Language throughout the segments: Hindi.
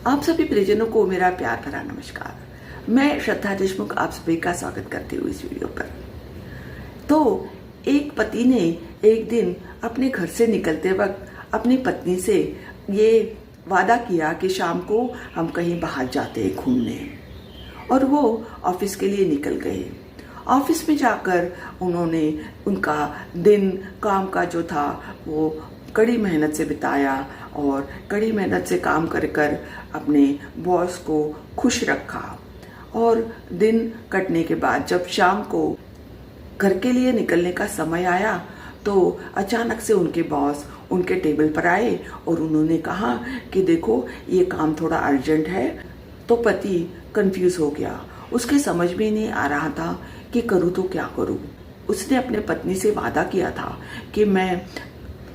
आप सभी परिजनों को मेरा प्यार भरा नमस्कार। मैं श्रद्धा देशमुख आप सभी का स्वागत करती हूँ इस वीडियो पर। तो एक पति ने एक दिन अपने घर से निकलते वक्त अपनी पत्नी से ये वादा किया कि शाम को हम कहीं बाहर जाते हैं घूमने, और वो ऑफिस के लिए निकल गए। ऑफिस में जाकर उन्होंने उनका दिन काम का जो था वो कड़ी मेहनत से बिताया और कड़ी मेहनत से काम कर कर अपने बॉस को खुश रखा। और दिन कटने के बाद जब शाम को घर के लिए निकलने का समय आया तो अचानक से उनके बॉस उनके टेबल पर आए और उन्होंने कहा कि देखो ये काम थोड़ा अर्जेंट है। तो पति कंफ्यूज हो गया, उसके समझ में नहीं आ रहा था कि करूँ तो क्या करूँ। उसने अपने पत्नी से वादा किया था कि मैं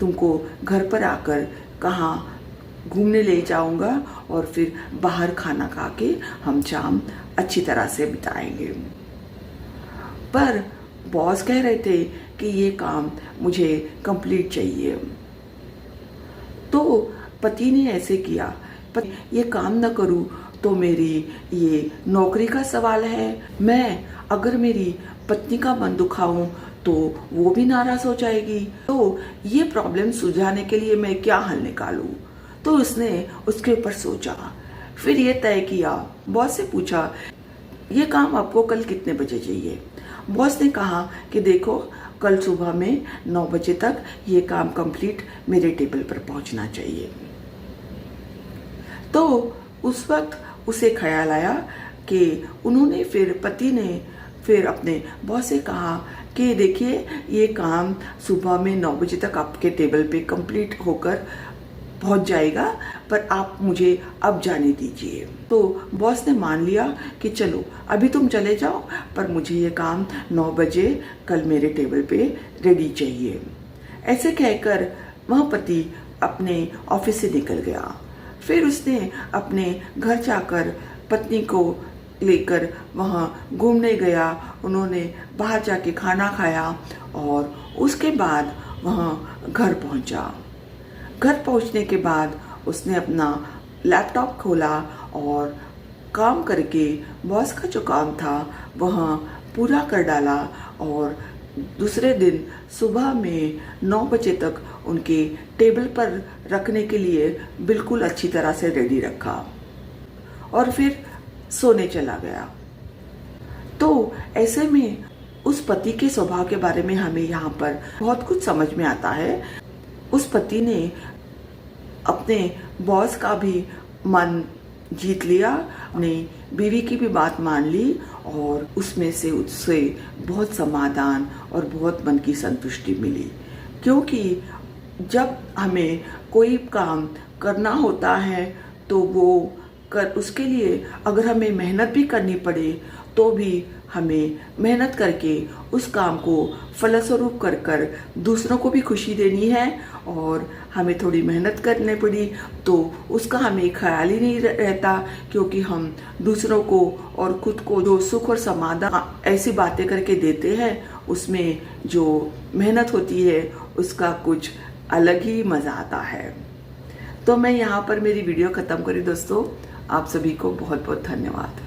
तुमको घर पर आकर कहाँ घूमने ले जाऊंगा और फिर बाहर खाना खा के हम शाम अच्छी तरह से बिताएंगे। पर बॉस कह रहे थे कि ये काम मुझे कंप्लीट चाहिए। तो पति ने ऐसे किया, ये काम न करूं तो मेरी ये नौकरी का सवाल है। मैं अगर मेरी पत्नी का मन दुखाऊं तो वो भी नाराज हो जाएगी। तो ये प्रॉब्लम सुलझाने के लिए मैं क्या हल निकालूं। तो उसने उसके ऊपर सोचा, फिर ये तय किया। बॉस से पूछा, ये काम आपको कल कितने बजे चाहिए। बॉस ने कहा कि देखो कल सुबह में 9 बजे तक ये काम कंप्लीट मेरे टेबल पर पहुंचना चाहिए। तो उस वक्त उसे ख्याल आया कि पति ने फिर अपने बॉस से कहा कि देखिए ये काम सुबह में 9 बजे तक आपके टेबल पे कंप्लीट होकर पहुंच जाएगा, पर आप मुझे अब जाने दीजिए। तो बॉस ने मान लिया कि चलो अभी तुम चले जाओ, पर मुझे ये काम 9 बजे कल मेरे टेबल पे रेडी चाहिए। ऐसे कहकर वह पति अपने ऑफिस से निकल गया। फिर उसने अपने घर जाकर पत्नी को लेकर वहाँ घूमने गया। उन्होंने बाहर जाके खाना खाया और उसके बाद वहाँ घर पहुँचा। घर पहुँचने के बाद उसने अपना लैपटॉप खोला और काम करके बॉस का जो काम था वह पूरा कर डाला और दूसरे दिन सुबह में 9 बजे तक उनके टेबल पर रखने के लिए बिल्कुल अच्छी तरह से रेडी रखा और फिर सोने चला गया। तो ऐसे में उस पति के स्वभाव के बारे में हमें यहाँ पर बहुत कुछ समझ में आता है। उस पति ने अपने बॉस का भी मन जीत लिया, अपनी बीवी की भी बात मान ली और उसमें से उससे बहुत समाधान और बहुत मन की संतुष्टि मिली। क्योंकि जब हमें कोई काम करना होता है तो उसके लिए अगर हमें मेहनत भी करनी पड़े तो भी हमें मेहनत करके उस काम को फलस्वरूप कर दूसरों को भी खुशी देनी है। और हमें थोड़ी मेहनत करनी पड़ी तो उसका हमें ख्याल ही नहीं रहता, क्योंकि हम दूसरों को और खुद को जो सुख और समाधान ऐसी बातें करके देते हैं उसमें जो मेहनत होती है उसका कुछ अलग ही मज़ा आता है। तो मैं यहाँ पर मेरी वीडियो ख़त्म करी दोस्तों। आप सभी को बहुत बहुत धन्यवाद।